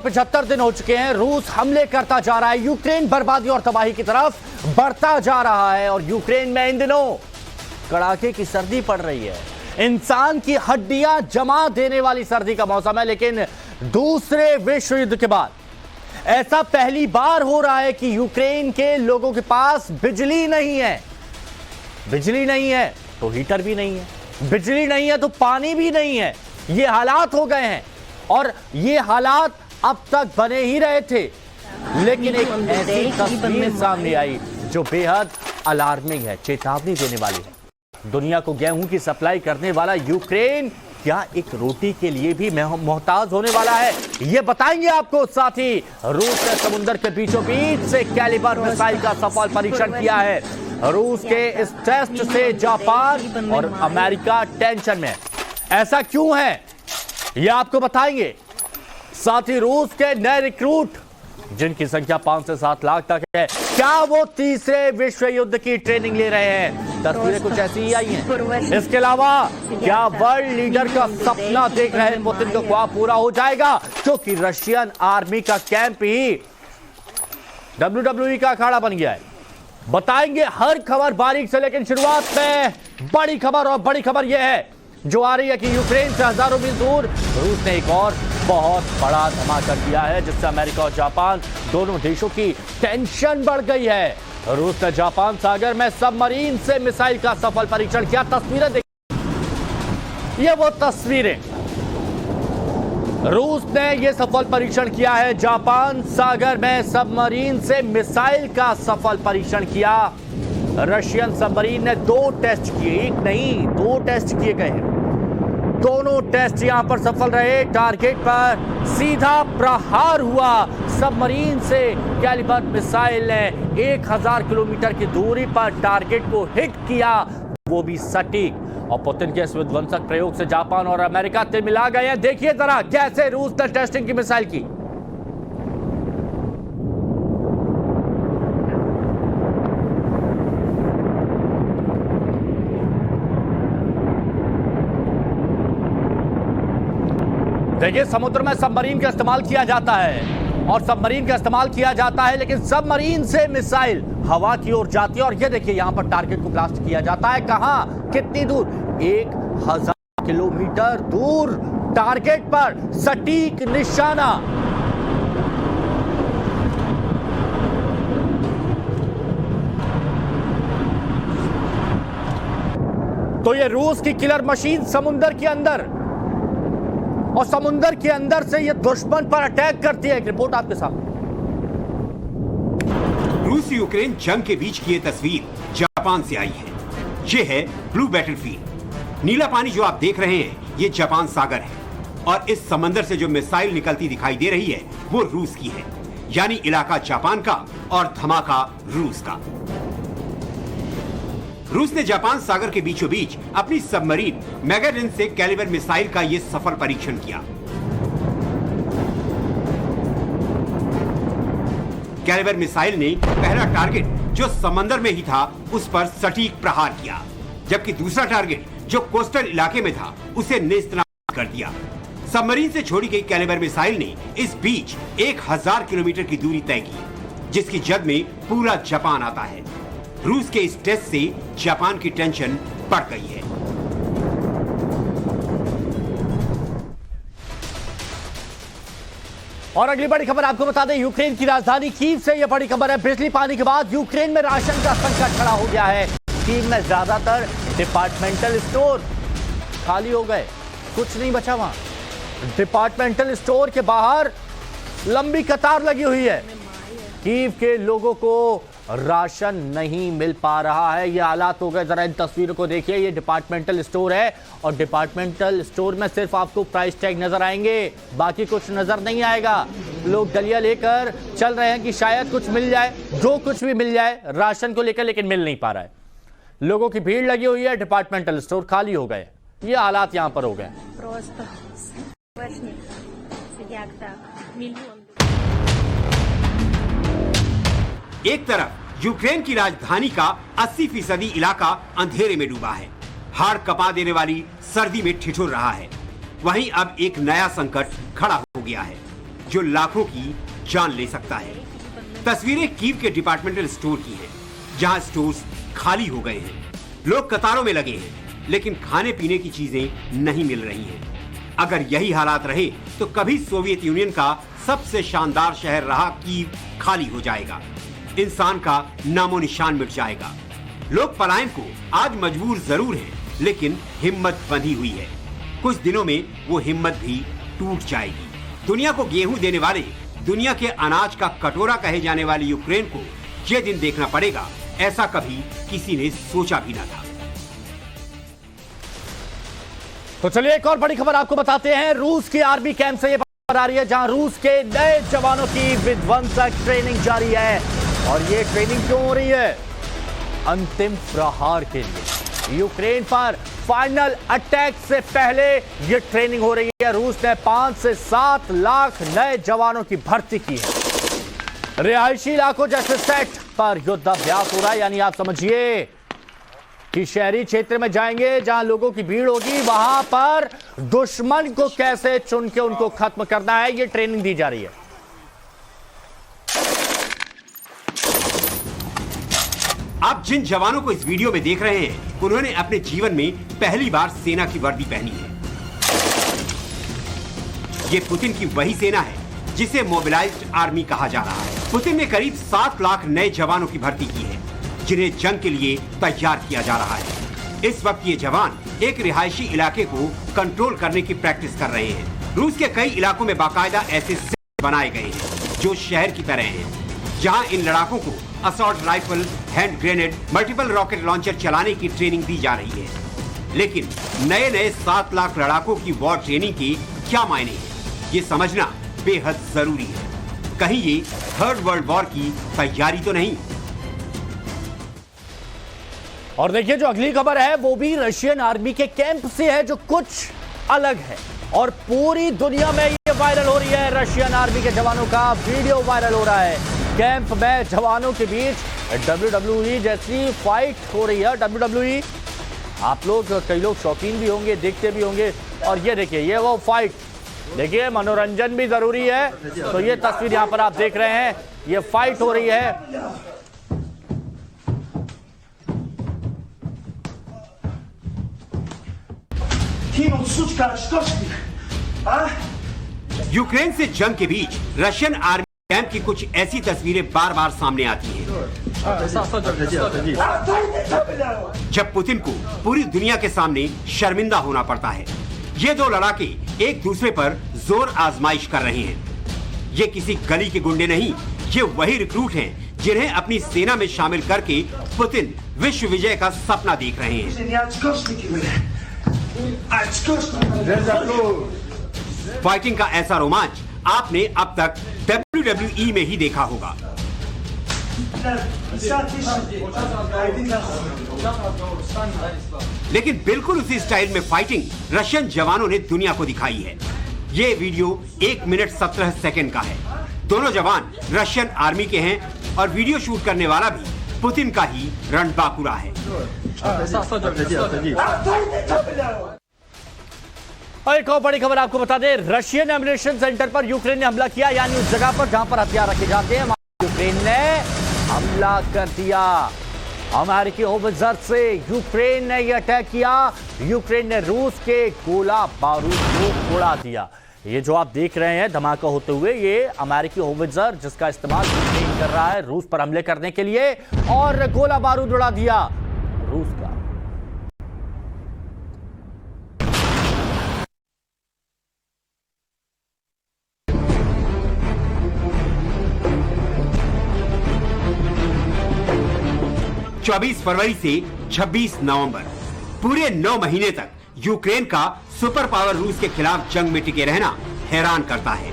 75 दिन हो चुके हैं, रूस हमले करता जा रहा है, यूक्रेन बर्बादी और तबाही की तरफ बढ़ता जा रहा है और यूक्रेन में इन दिनों कड़ाके की सर्दी पड़ रही है। इंसान की हड्डियां जमा देने वाली सर्दी का मौसम है, लेकिन दूसरे विश्व युद्ध के बाद ऐसा पहली बार हो रहा है कि यूक्रेन के लोगों के पास बिजली नहीं है। बिजली नहीं है तो हीटर भी नहीं है, बिजली नहीं है तो पानी भी नहीं है। ये हालात हो गए हैं और ये हालात अब तक बने ही रहे थे, लेकिन एक ऐसी तस्वीर सामने आई जो बेहद अलार्मिंग है, चेतावनी देने वाली है। दुनिया को गेहूं की सप्लाई करने वाला यूक्रेन क्या एक रोटी के लिए भी मोहताज होने वाला है, ये बताएंगे आपको। साथ ही रूस ने समुद्र के बीचों बीच से कैलिबर मिसाइल का सफल परीक्षण किया है। रूस के इस टेस्ट से जापान और अमेरिका टेंशन में, ऐसा क्यों है ये आपको बताएंगे। साथ ही रूस के नए रिक्रूट जिनकी संख्या 5 से 7 लाख तक है, क्या वो तीसरे विश्व युद्ध की ट्रेनिंग ले रहे हैं? तस्वीरें कुछ ऐसी ही आई हैं। इसके अलावा क्या वर्ल्ड लीडर का सपना देख रहे हैं पुतिन का ख्वाब पूरा हो जाएगा, क्योंकि रशियन आर्मी का कैंप ही WWE का अखाड़ा बन गया है। बताएंगे हर खबर बारीक से, लेकिन शुरुआत में बड़ी खबर, और बड़ी खबर यह है जो आ रही है कि यूक्रेन से हजारों मील दूर रूस ने एक और बहुत बड़ा धमाका किया है, जिससे अमेरिका और जापान दोनों देशों की टेंशन बढ़ गई है। रूस ने जापान सागर में सबमरीन से मिसाइल का सफल परीक्षण किया। तस्वीरें देखिए, ये वो तस्वीरें, रूस ने यह सफल परीक्षण किया है। जापान सागर में सबमरीन से मिसाइल का सफल परीक्षण किया। रशियन सबमरीन ने 2 टेस्ट किए, एक नहीं 2 टेस्ट किए गए हैं। दोनों टेस्ट यहां पर सफल रहे। टारगेट पर सीधा प्रहार हुआ सबमरीन से। कैलिबर मिसाइल ने 1000 किलोमीटर की दूरी पर टारगेट को हिट किया, वो भी सटीक। और पुतिन के इस विध्वंसक प्रयोग से जापान और अमेरिका तिलमिला गए हैं। देखिए जरा कैसे रूस ने टेस्टिंग की मिसाइल की। देखिए, समुद्र में सबमरीन का इस्तेमाल किया जाता है और सबमरीन का इस्तेमाल किया जाता है, लेकिन सबमरीन से मिसाइल हवा की ओर जाती है। और ये देखिए, यहां पर टारगेट को ब्लास्ट किया जाता है। कहां, कितनी दूर? 1000 किलोमीटर दूर टारगेट पर सटीक निशाना। तो ये रूस की किलर मशीन समुद्र के अंदर, और समुद्र के अंदर से ये दुश्मन पर अटैक करती है। एक रिपोर्ट आपके सामने। रूस यूक्रेन जंग के बीच की ये तस्वीर जापान से आई है। ये है ब्लू बैटलफील्ड। नीला पानी जो आप देख रहे हैं, ये जापान सागर है, और इस समंदर से जो मिसाइल निकलती दिखाई दे रही है वो रूस की है। यानी इलाका जापान का और धमाका रूस का। रूस ने जापान सागर के बीचों बीच अपनी सबमरीन मैगेरिन से कैलिबर मिसाइल का यह सफल परीक्षण किया। कैलिबर मिसाइल ने पहला टारगेट जो समंदर में ही था उस पर सटीक प्रहार किया, जबकि दूसरा टारगेट जो कोस्टल इलाके में था उसे नेस्तनाबूद कर दिया। सबमरीन से छोड़ी गई कैलिबर मिसाइल ने इस बीच 1000 किलोमीटर की दूरी तय की, जिसकी जद में पूरा जापान आता है। रूस के इस टेस्ट से जापान की टेंशन बढ़ गई है। और अगली बड़ी खबर आपको बता दें, यूक्रेन की राजधानी कीव से यह बड़ी खबर है। बिजली पानी के बाद यूक्रेन में राशन का संकट खड़ा हो गया है। कीव में ज्यादातर डिपार्टमेंटल स्टोर खाली हो गए, कुछ नहीं बचा वहां। डिपार्टमेंटल स्टोर के बाहर लंबी कतार लगी हुई है। कीव के लोगों को राशन नहीं मिल पा रहा है, ये हालात हो गए। जरा इन तस्वीरों को देखिए, ये डिपार्टमेंटल स्टोर है और डिपार्टमेंटल स्टोर में सिर्फ आपको प्राइस टैग नजर आएंगे, बाकी कुछ नजर नहीं आएगा। लोग डलिया लेकर चल रहे हैं कि शायद कुछ मिल जाए, जो कुछ भी मिल जाए राशन को लेकर, लेकिन मिल नहीं पा रहा है। लोगों की भीड़ लगी हुई है, डिपार्टमेंटल स्टोर खाली हो गए। ये हालात यहां पर हो गए। एक तरफ यूक्रेन की राजधानी का 80% इलाका अंधेरे में डूबा है, हाड़ कपा देने वाली सर्दी में ठिठुर रहा है। वहीं अब एक नया संकट खड़ा हो गया है। जो लाखों की जान ले सकता है। तस्वीरें कीव के डिपार्टमेंटल स्टोर की हैं, जहां स्टोर्स खाली हो गए हैं, लोग कतारों में लगे हैं, लेकिन खाने पीने की चीजें नहीं मिल रही हैं। अगर यही हालात रहे तो कभी सोवियत यूनियन का सबसे शानदार शहर रहा कीव खाली हो जाएगा, इंसान का नामो निशान मिट जाएगा। लोग पलायन को आज मजबूर जरूर हैं, लेकिन हिम्मत बंधी हुई है। कुछ दिनों में वो हिम्मत भी टूट जाएगी। दुनिया को गेहूं देने वाले, दुनिया के अनाज का कटोरा कहे जाने वाले यूक्रेन को ये दिन देखना पड़ेगा, ऐसा कभी किसी ने सोचा भी न था। तो चलिए एक और बड़ी खबर आपको बताते हैं। रूस की आर्मी कैंप से ये खबर आ रही है, जहां रूस के नए जवानों की विध्वंसक ट्रेनिंग जारी है। और ये ट्रेनिंग क्यों हो रही है? अंतिम प्रहार के लिए, यूक्रेन पर फाइनल अटैक से पहले ये ट्रेनिंग हो रही है। रूस ने 5 से 7 लाख नए जवानों की भर्ती की है। रिहायशी इलाकों जैसे सेट पर युद्धाभ्यास हो रहा है, यानी आप समझिए कि शहरी क्षेत्र में जाएंगे जहां लोगों की भीड़ होगी, वहां पर दुश्मन को कैसे चुन के उनको खत्म करना है, ये ट्रेनिंग दी जा रही है। आप जिन जवानों को इस वीडियो में देख रहे हैं, उन्होंने अपने जीवन में पहली बार सेना की वर्दी पहनी है। ये पुतिन की वही सेना है जिसे मोबिलाइज्ड आर्मी कहा जा रहा है। पुतिन ने करीब 7 लाख नए जवानों की भर्ती की है, जिन्हें जंग के लिए तैयार किया जा रहा है। इस वक्त ये जवान एक रिहायशी इलाके को कंट्रोल करने की प्रैक्टिस कर रहे हैं। रूस के कई इलाकों में बाकायदा ऐसे सेट बनाए गए हैं जो शहर की तरह हैं, जहां इन लड़ाकों को assault rifle, hand grenade, multiple rocket launcher चलाने की ट्रेनिंग दी जा रही है। लेकिन नए 7 लाख लड़ाकों की वॉर ट्रेनिंग के क्या मायने हैं, ये समझना बेहद जरूरी है। कहीं ये थर्ड वर्ल्ड वॉर की तैयारी तो नहीं। और देखिए जो अगली खबर है वो भी रशियन आर्मी के कैंप से है, जो कुछ अलग है और पूरी दुनिया में ये वायरल हो रही है। रशियन आर्मी के जवानों का वीडियो वायरल हो रहा है। कैंप में जवानों के बीच WWE जैसी फाइट हो रही है। WWE आप लोग, कई लोग शौकीन भी होंगे, देखते भी होंगे। और ये देखिए, ये वो फाइट, देखिए मनोरंजन भी जरूरी है। तो ये तस्वीर यहां पर आप देख रहे हैं, ये फाइट हो रही है। यूक्रेन से जंग के बीच रशियन आर्मी कैंप की कुछ ऐसी तस्वीरें बार बार सामने आती हैं, जब पुतिन को पूरी दुनिया के सामने शर्मिंदा होना पड़ता है। ये दो लड़ाके एक दूसरे पर जोर आजमाइश कर रहे हैं। ये किसी गली के गुंडे नहीं, ये वही रिक्रूट हैं जिन्हें अपनी सेना में शामिल करके पुतिन विश्व विजय का सपना देख रहे हैं। फाइटिंग का ऐसा रोमांच आपने अब तक WWE में ही देखा होगा। लेकिन बिल्कुल उसी स्टाइल में फाइटिंग रशियन जवानों ने दुनिया को दिखाई है। ये वीडियो 1 मिनट 17 सेकंड का है। दोनों जवान रशियन आर्मी के हैं और वीडियो शूट करने वाला भी पुतिन का ही रणबांकुरा है। और एक और बड़ी खबर आपको बता दें, रशियन एम्युनिशन सेंटर पर यूक्रेन ने हमला किया, यानी उस जगह पर जहां पर हथियार रखे जाते हैं वहां यूक्रेन ने हमला कर दिया। अमेरिकी होवित्जर से यूक्रेन ने यह अटैक किया। यूक्रेन ने रूस के गोला बारूद को उड़ा दिया। ये जो आप देख रहे हैं धमाका होते हुए, ये अमेरिकी होवित्जर जिसका इस्तेमाल यूक्रेन कर रहा है रूस पर हमले करने के लिए, और गोला बारूद उड़ा दिया रूस का। फरवरी से 26 नवंबर, पूरे 9 महीने तक यूक्रेन का सुपर पावर रूस के खिलाफ जंग में टिके रहना हैरान करता है।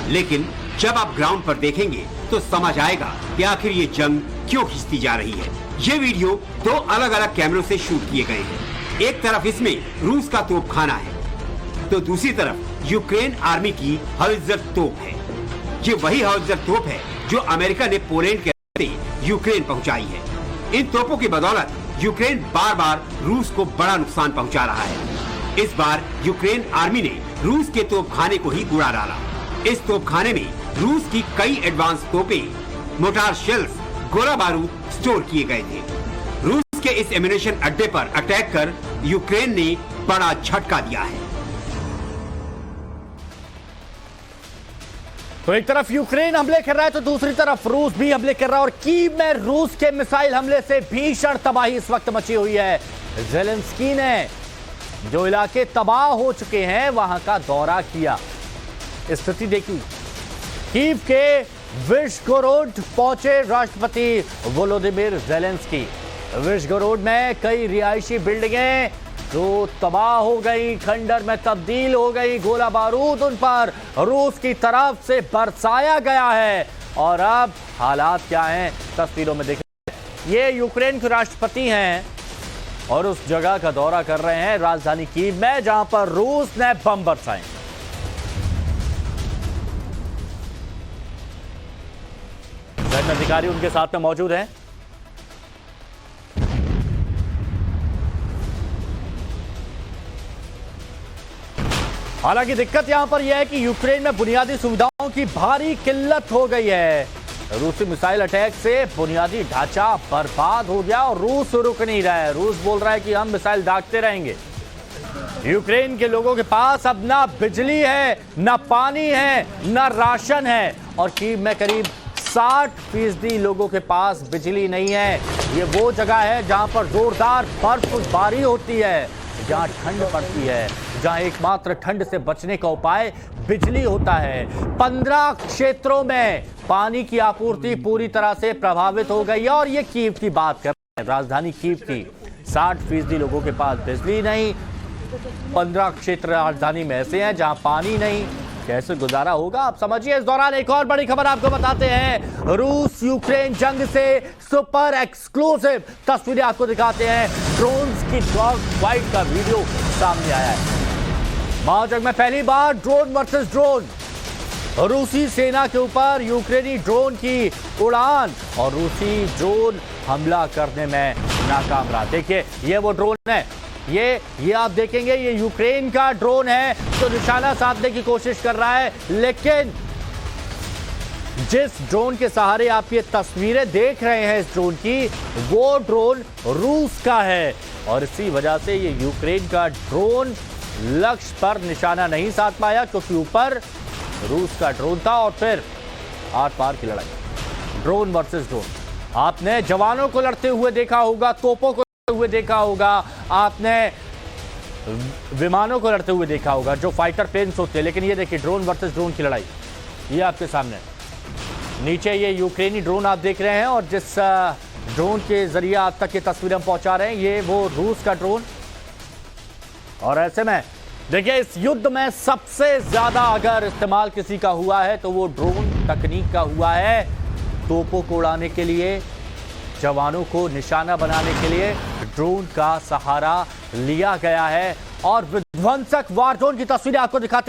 लेकिन जब आप ग्राउंड पर देखेंगे तो समझ आएगा कि आखिर ये जंग क्यों खिंचती जा रही है। ये वीडियो 2 अलग अलग कैमरों से शूट किए गए हैं। एक तरफ इसमें रूस का तोपखाना है, तो दूसरी तरफ यूक्रेन आर्मी की हावित्जर तोप है। ये वही हावित्जर तोप है जो अमेरिका ने पोलैंड के रास्ते यूक्रेन पहुंचाई है। इन तोपों की बदौलत यूक्रेन बार बार रूस को बड़ा नुकसान पहुंचा रहा है। इस बार यूक्रेन आर्मी ने रूस के तोपखाने को ही उड़ा डाला। इस तोपखाने में रूस की कई एडवांस तोपें, मोटार शेल्स, गोला बारूद स्टोर किए गए थे। रूस के इस एम्यूनिशन अड्डे पर अटैक कर यूक्रेन ने बड़ा झटका दिया है। तो एक तरफ यूक्रेन हमले कर रहा है तो दूसरी तरफ रूस भी हमले कर रहा है और कीव में रूस के मिसाइल हमले से भीषण तबाही इस वक्त मची हुई है। ज़ेलेंस्की ने जो इलाके तबाह हो चुके हैं वहां का दौरा किया, स्थिति देखी। कीव के विश्गोरोड पहुंचे राष्ट्रपति वोलोदिमीर ज़ेलेंस्की। विश्गोरोड में कई रिहायशी बिल्डिंगें जो तबाह हो गई, खंडर में तब्दील हो गई, गोला बारूद उन पर रूस की तरफ से बरसाया गया है। और अब हालात क्या हैं तस्वीरों में देखें। ये यूक्रेन के राष्ट्रपति हैं और उस जगह का दौरा कर रहे हैं राजधानी कीव में जहां पर रूस ने बम बरसाए। सैन्य अधिकारी उनके साथ में मौजूद हैं। हालांकि दिक्कत यहां पर यह है कि यूक्रेन में बुनियादी सुविधाओं की भारी किल्लत हो गई है। रूसी मिसाइल अटैक से बुनियादी ढांचा बर्बाद हो गया और रूस रुक नहीं रहा है। रूस बोल रहा है कि हम मिसाइल दागते रहेंगे। यूक्रेन के लोगों के पास अब ना बिजली है, ना पानी है, ना राशन है और कीव में करीब 60% लोगों के पास बिजली नहीं है। ये वो जगह है जहां पर जोरदार बर्फबारी होती है, जहां ठंड पड़ती है, जहां एकमात्र ठंड से बचने का उपाय बिजली होता है। 15 क्षेत्रों में पानी की आपूर्ति पूरी तरह से प्रभावित हो गई है और ये कीव की बात कर रहे हैं, राजधानी कीव की। 60% लोगों के पास बिजली नहीं, 15 क्षेत्र राजधानी में ऐसे हैं जहां पानी नहीं। कैसे गुजारा होगा आप समझिए। इस दौरान एक और बड़ी खबर आपको बताते हैं। रूस यूक्रेन जंग से सुपर एक्सक्लूसिव तस्वीरें आपको दिखाते हैं। ड्रोन्स की डॉग फाइट का वीडियो सामने आया है। महाजंग में पहली बार ड्रोन वर्सेस ड्रोन, रूसी सेना के ऊपर यूक्रेनी ड्रोन की उड़ान और रूसी ड्रोन हमला करने में नाकाम रहा। देखिए ये वो ड्रोन है, ये आप देखेंगे ये यूक्रेन का ड्रोन है जो निशाना साधने की कोशिश कर रहा है, लेकिन जिस ड्रोन के सहारे आप ये तस्वीरें देख रहे हैं इस ड्रोन की, वो ड्रोन रूस का है और इसी वजह से ये यूक्रेन का ड्रोन लक्ष्य पर निशाना नहीं साध पाया क्योंकि ऊपर रूस का ड्रोन था। और फिर आर पार की लड़ाई, ड्रोन वर्सेस ड्रोन। आपने जवानों को लड़ते हुए देखा होगा, तोपों को हुए देखा होगा, आपने विमानों को लड़ते हुए देखा होगा जो फाइटर प्लेन्स होते हैं, लेकिन ये देखिए ड्रोन वर्सेस ड्रोन की लड़ाई ये आपके सामने। नीचे ये यूक्रेनी ड्रोन आप देख रहे हैं और जिस ड्रोन के जरिए आप तक ये तस्वीरें हम पहुंचा रहे हैं ये वो रूस का ड्रोन। और ऐसे में देखिए इस युद्ध में सबसे ज्यादा अगर इस्तेमाल किसी का हुआ है तो वो ड्रोन तकनीक का हुआ है। तोपों को उड़ाने के लिए, जवानों को निशाना बनाने के लिए ड्रोन का सहारा लिया गया है और विध्वंसक वार ड्रोन की तस्वीरें आपको दिखाते